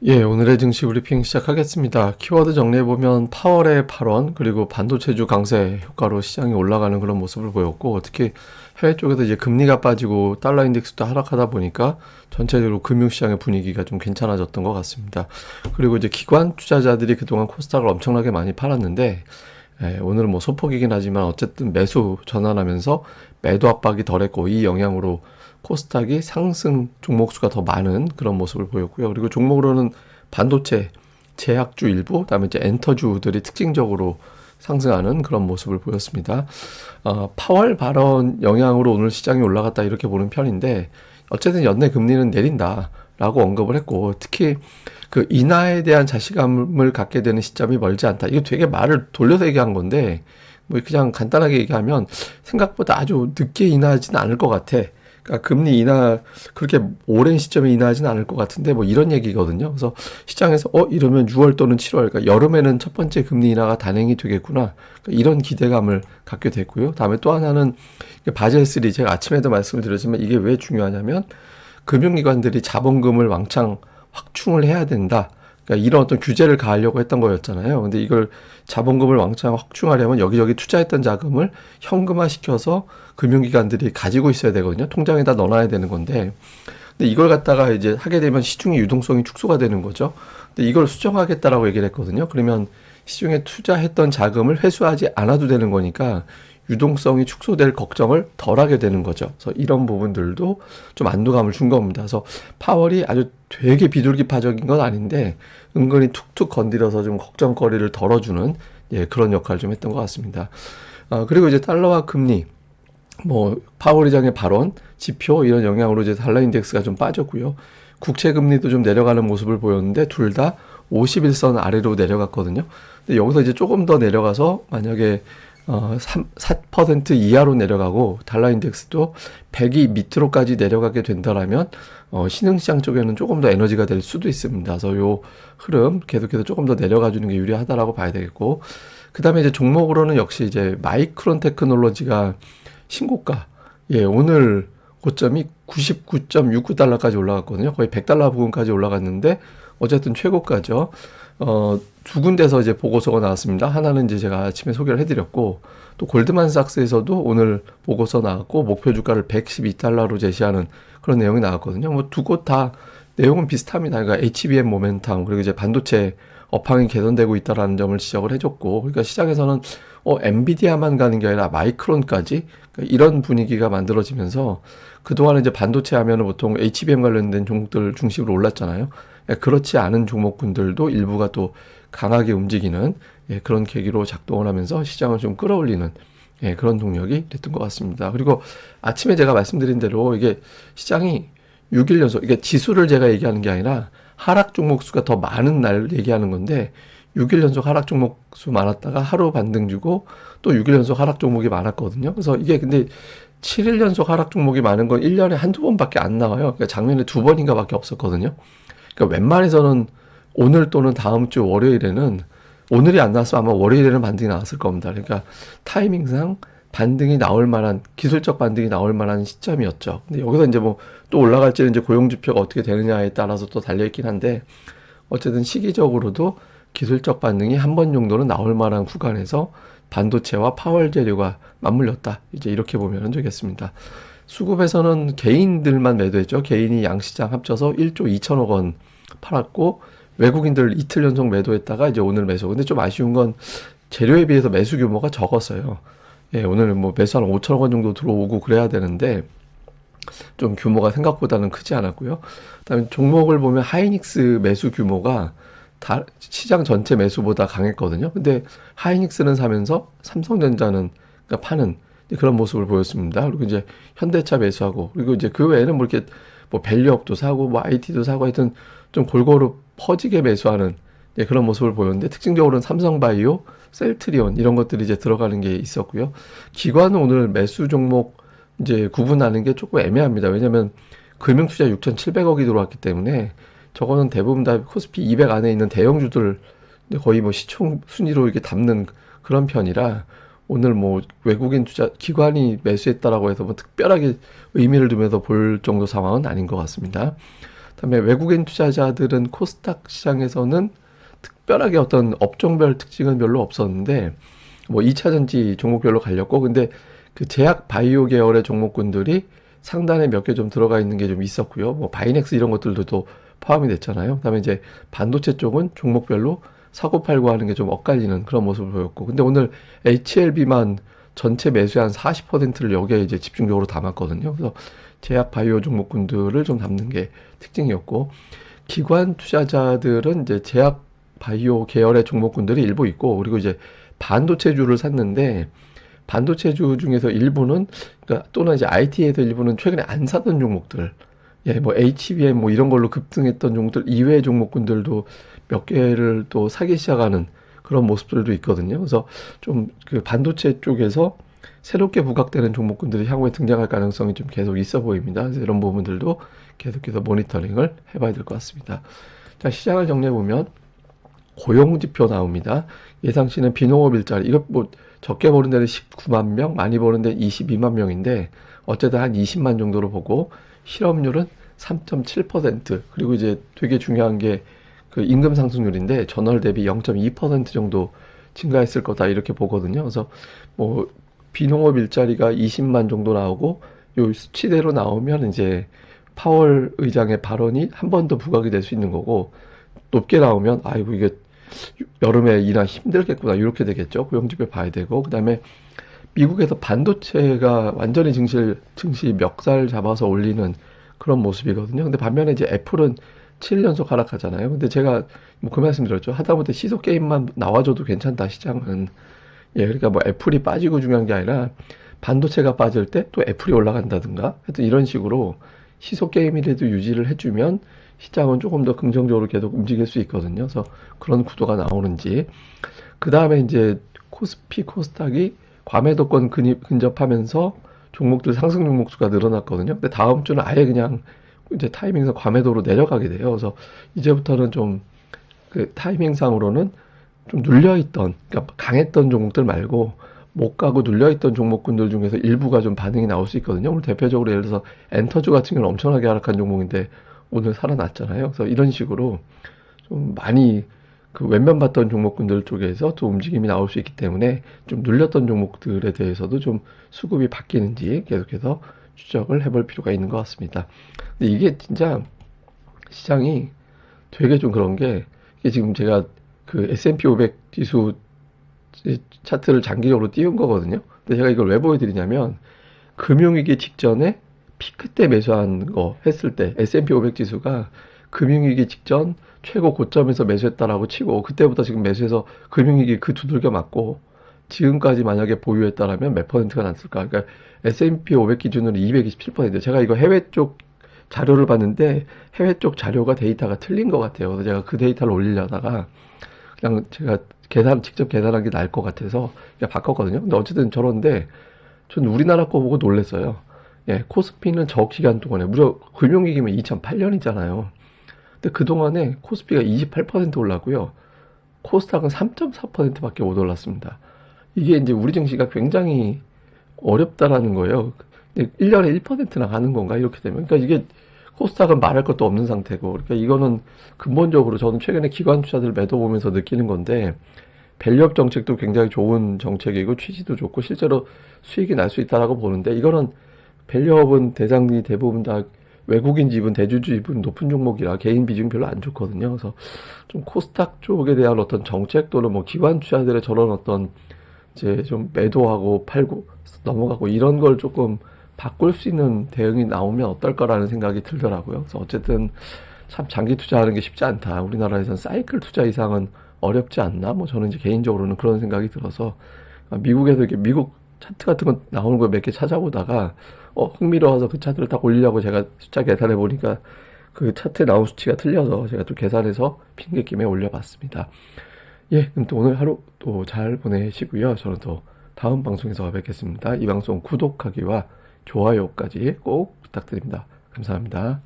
예, 오늘의 증시 브리핑 시작하겠습니다. 키워드 정리해보면 파월의 8원, 그리고 반도체주 강세 효과로 시장이 올라가는 그런 모습을 보였고, 특히 해외 쪽에서 이제 금리가 빠지고 달러 인덱스도 하락하다 보니까 전체적으로 금융시장의 분위기가 좀 괜찮아졌던 것 같습니다. 그리고 이제 기관 투자자들이 그동안 코스닥을 엄청나게 많이 팔았는데, 오늘은 뭐 소폭이긴 하지만 어쨌든 매수 전환하면서 매도 압박이 덜했고, 이 영향으로 코스닥이 상승 종목수가 더 많은 그런 모습을 보였고요. 그리고 종목으로는 반도체, 제약주 일부, 그다음에 이제 엔터주들이 특징적으로 상승하는 그런 모습을 보였습니다. 파월 발언 영향으로 오늘 시장이 올라갔다 이렇게 보는 편인데 어쨌든 연내 금리는 내린다라고 언급을 했고 특히 그 인하에 대한 자신감을 갖게 되는 시점이 멀지 않다. 이거 되게 말을 돌려서 얘기한 건데 뭐 그냥 간단하게 얘기하면 생각보다 아주 늦게 인하하지는 않을 것 같아. 그러니까 금리 인하 그렇게 오랜 시점에 인하하지는 않을 것 같은데 뭐 이런 얘기거든요. 그래서 시장에서 이러면 6월 또는 7월 그러니까 여름에는 첫 번째 금리 인하가 단행이 되겠구나. 그러니까 이런 기대감을 갖게 됐고요. 다음에 또 하나는 바젤 3 제가 아침에도 말씀을 드렸지만 이게 왜 중요하냐면 금융기관들이 자본금을 왕창 확충을 해야 된다. 그러니까 이런 어떤 규제를 가하려고 했던 거였잖아요. 근데 이걸 자본금을 왕창 확충하려면 여기저기 투자했던 자금을 현금화시켜서 금융기관들이 가지고 있어야 되거든요. 통장에다 넣어놔야 되는 건데. 근데 이걸 갖다가 이제 하게 되면 시중의 유동성이 축소가 되는 거죠. 근데 이걸 수정하겠다라고 얘기를 했거든요. 그러면 시중에 투자했던 자금을 회수하지 않아도 되는 거니까 유동성이 축소될 걱정을 덜 하게 되는 거죠. 그래서 이런 부분들도 좀 안도감을 준 겁니다. 그래서 파월이 아주 되게 비둘기파적인 건 아닌데 은근히 툭툭 건드려서 좀 걱정거리를 덜어주는 그런 역할을 좀 했던 것 같습니다. 그리고 이제 달러와 금리, 뭐 파월 의장의 발언, 지표 이런 영향으로 이제 달러 인덱스가 좀 빠졌고요. 국채 금리도 좀 내려가는 모습을 보였는데 둘 다 51선 아래로 내려갔거든요. 근데 여기서 이제 조금 더 내려가서 만약에 4% 이하로 내려가고 달러 인덱스도 100이 밑으로까지 내려가게 된다라면 신흥시장 쪽에는 조금 더 에너지가 될 수도 있습니다. 그래서 요 흐름 계속해서 조금 더 내려가 주는 게 유리하다라고 봐야 되겠고 그다음에 이제 종목으로는 역시 이제 마이크론 테크놀로지가 신고가 오늘 고점이 99.69달러까지 올라갔거든요. 거의 100달러 부근까지 올라갔는데 어쨌든 최고가죠. 두 군데서 이제 보고서가 나왔습니다. 하나는 이제 제가 아침에 소개를 해드렸고, 또 골드만삭스에서도 오늘 보고서 나왔고, 목표 주가를 112달러로 제시하는 그런 내용이 나왔거든요. 뭐 두 곳 다 내용은 비슷합니다. 그러니까 HBM 모멘텀, 그리고 이제 반도체 업황이 개선되고 있다라는 점을 지적을 해줬고, 그러니까 시장에서는 엔비디아만 가는 게 아니라 마이크론까지 그러니까 이런 분위기가 만들어지면서 그동안은 이제 반도체 하면은 보통 HBM 관련된 종목들 중심으로 올랐잖아요. 그렇지 않은 종목군들도 일부가 또 강하게 움직이는 그런 계기로 작동을 하면서 시장을 좀 끌어올리는 그런 동력이 됐던 것 같습니다. 그리고 아침에 제가 말씀드린 대로 이게 시장이 6일 연속, 이게 지수를 제가 얘기하는 게 아니라 하락 종목 수가 더 많은 날 얘기하는 건데 6일 연속 하락 종목 수 많았다가 하루 반등 주고 또 6일 연속 하락 종목이 많았거든요. 그래서 이게 근데 7일 연속 하락 종목이 많은 건 1년에 한두 번밖에 안 나와요. 그러니까 작년에 두 번인가 밖에 없었거든요. 그러니까 웬만해서는 오늘 또는 다음 주 월요일에는 오늘이 안 나왔으면 아마 월요일에는 반등이 나왔을 겁니다. 그러니까 타이밍상 반등이 나올 만한 기술적 반등이 나올 만한 시점이었죠. 근데 여기서 이제 뭐 또 올라갈지는 이제 고용 지표가 어떻게 되느냐에 따라서 또 달려 있긴 한데 어쨌든 시기적으로도 기술적 반등이 한 번 정도는 나올 만한 구간에서 반도체와 파월 재료가 맞물렸다. 이제 이렇게 보면 되겠습니다. 수급에서는 개인들만 매도했죠. 개인이 양시장 합쳐서 1조 2천억 원 팔았고 외국인들 이틀 연속 매도했다가 이제 오늘 매수. 근데 좀 아쉬운 건 재료에 비해서 매수 규모가 적었어요. 오늘 뭐 매수 한 5천억 원 정도 들어오고 그래야 되는데 좀 규모가 생각보다는 크지 않았고요. 그다음에 종목을 보면 하이닉스 매수 규모가 다 시장 전체 매수보다 강했거든요. 근데 하이닉스는 사면서 삼성전자는 그러니까 파는 그런 모습을 보였습니다. 그리고 이제 현대차 매수하고 그리고 이제 그 외에는 뭐 이렇게 뭐 밸류업도 사고 뭐 IT도 사고 하여튼 좀 골고루 퍼지게 매수하는 그런 모습을 보였는데 특징적으로는 삼성바이오, 셀트리온 이런 것들이 이제 들어가는 게 있었고요. 기관은 오늘 매수 종목 이제 구분하는 게 조금 애매합니다. 왜냐면 금융투자 6,700억이 들어왔기 때문에 저거는 대부분 다 코스피 200 안에 있는 대형주들 거의 뭐 시총 순위로 이렇게 담는 그런 편이라 오늘 뭐 외국인 투자 기관이 매수했다라고 해서 뭐 특별하게 의미를 두면서 볼 정도 상황은 아닌 것 같습니다. 그다음에 외국인 투자자들은 코스닥 시장에서는 특별하게 어떤 업종별 특징은 별로 없었는데 뭐 2차 전지 종목별로 갈렸고 근데 그 제약 바이오 계열의 종목군들이 상단에 몇 개 좀 들어가 있는 게 좀 있었고요. 뭐 바이넥스 이런 것들도 또 포함이 됐잖아요. 그다음에 이제 반도체 쪽은 종목별로 사고 팔고 하는 게 좀 엇갈리는 그런 모습을 보였고 근데 오늘 HLB만 전체 매수의 한 40%를 여기에 이제 집중적으로 담았거든요. 그래서 제약 바이오 종목군들을 좀 담는 게 특징이었고 기관 투자자들은 이제 제약 바이오 계열의 종목군들이 일부 있고 그리고 이제 반도체주를 샀는데 반도체주 중에서 일부는 그러니까 또는 이제 IT에서 일부는 최근에 안 사던 종목들 예, 뭐 HBM 뭐 이런 걸로 급등했던 종목들 이외의 종목군들도 몇 개를 또 사기 시작하는 그런 모습들도 있거든요. 그래서 좀 그 반도체 쪽에서 새롭게 부각되는 종목군들이 향후에 등장할 가능성이 좀 계속 있어 보입니다. 그래서 이런 부분들도 계속해서 모니터링을 해봐야 될 것 같습니다. 자, 시장을 정리해 보면 고용지표 나옵니다. 예상치는 비농업 일자리 이거 뭐 적게 보는 데는 19만 명, 많이 보는 데는 22만 명인데 어쨌든 한 20만 정도로 보고 실업률은 3.7% 그리고 이제 되게 중요한 게 그 임금 상승률인데 전월 대비 0.2% 정도 증가했을 거다 이렇게 보거든요. 그래서 뭐 비농업 일자리가 20만 정도 나오고 요 수치대로 나오면 이제 파월 의장의 발언이 한 번 더 부각이 될 수 있는 거고 높게 나오면 아이고 이게 여름에 일하기 힘들겠구나 이렇게 되겠죠. 고용지표 봐야 되고 그다음에 미국에서 반도체가 완전히 증시 멱살 잡아서 올리는 그런 모습이거든요. 근데 반면에 이제 애플은 7연속 하락하잖아요. 근데 제가 뭐 그 말씀 드렸죠. 하다못해 시소 게임만 나와줘도 괜찮다 시장은. 예, 그러니까 뭐 애플이 빠지고 중요한 게 아니라 반도체가 빠질 때 또 애플이 올라간다든가 하여튼 이런 식으로 시소 게임이라도 유지를 해주면 시장은 조금 더 긍정적으로 계속 움직일 수 있거든요. 그래서 그런 구도가 나오는지. 그 다음에 이제 코스피, 코스닥이 과매도권 근접하면서 종목들 상승 종목수가 늘어났거든요. 근데 다음 주는 아예 그냥 이제 타이밍상 과매도로 내려가게 돼요. 그래서 이제부터는 좀 그 타이밍상으로는 좀 눌려있던, 그러니까 강했던 종목들 말고 못 가고 눌려있던 종목군들 중에서 일부가 좀 반응이 나올 수 있거든요. 오늘 대표적으로 예를 들어서 엔터주 같은 경우는 엄청나게 하락한 종목인데 오늘 살아났잖아요. 그래서 이런 식으로 좀 많이 그 왼면 봤던 종목군들 쪽에서 또 움직임이 나올 수 있기 때문에 좀 눌렸던 종목들에 대해서도 좀 수급이 바뀌는지 계속해서 추적을 해볼 필요가 있는 것 같습니다. 근데 이게 진짜 시장이 되게 좀 그런 게 이게 지금 제가 그 S&P 500 지수 차트를 장기적으로 띄운 거거든요. 근데 제가 이걸 왜 보여드리냐면 금융위기 직전에 피크 때 매수한 거 했을 때 S&P 500 지수가 금융위기 직전 최고 고점에서 매수했다라고 치고 그때부터 지금 매수해서 금융위기 그 두들겨 맞고 지금까지 만약에 보유했다라면 몇 퍼센트가 났을까? 그러니까 S&P 500 기준으로 227%. 제가 이거 해외 쪽 자료를 봤는데 해외 쪽 자료가 데이터가 틀린 것 같아요. 그래서 제가 그 데이터를 올리려다가 그냥 제가 직접 계산한 게 나을 것 같아서 그냥 바꿨거든요. 근데 어쨌든 저런데 전 우리나라 거 보고 놀랐어요. 예, 코스피는 저 기간 동안에 무려 금융위기면 2008년이잖아요. 근데 그동안에 코스피가 28% 올랐고요. 코스닥은 3.4%밖에 못 올랐습니다. 이게 이제 우리 증시가 굉장히 어렵다라는 거예요. 1년에 1%나 가는 건가? 이렇게 되면. 그러니까 이게 코스닥은 말할 것도 없는 상태고. 그러니까 이거는 근본적으로 저는 최근에 기관 투자들 매도 보면서 느끼는 건데, 밸류업 정책도 굉장히 좋은 정책이고, 취지도 좋고, 실제로 수익이 날 수 있다라고 보는데, 이거는 밸류업은 대상이 대부분 다 외국인 지분, 대주주 지분 높은 종목이라 개인 비중 별로 안 좋거든요. 그래서 좀 코스닥 쪽에 대한 어떤 정책 또는 뭐 기관 투자들의 저런 어떤 이제 좀 매도하고 팔고 넘어가고 이런 걸 조금 바꿀 수 있는 대응이 나오면 어떨까라는 생각이 들더라고요. 그래서 어쨌든 참 장기 투자하는 게 쉽지 않다. 우리나라에서는 사이클 투자 이상은 어렵지 않나? 뭐 저는 이제 개인적으로는 그런 생각이 들어서 미국에서 이렇게 미국 차트 같은 거 나오는 거 몇 개 찾아보다가 흥미로워서 그 차트를 딱 올리려고 제가 숫자 계산해 보니까 그 차트에 나온 수치가 틀려서 제가 또 계산해서 핑계김에 올려봤습니다. 예, 그럼 또 오늘 하루 또 잘 보내시고요. 저는 또 다음 방송에서 뵙겠습니다. 이 방송 구독하기와 좋아요까지 꼭 부탁드립니다. 감사합니다.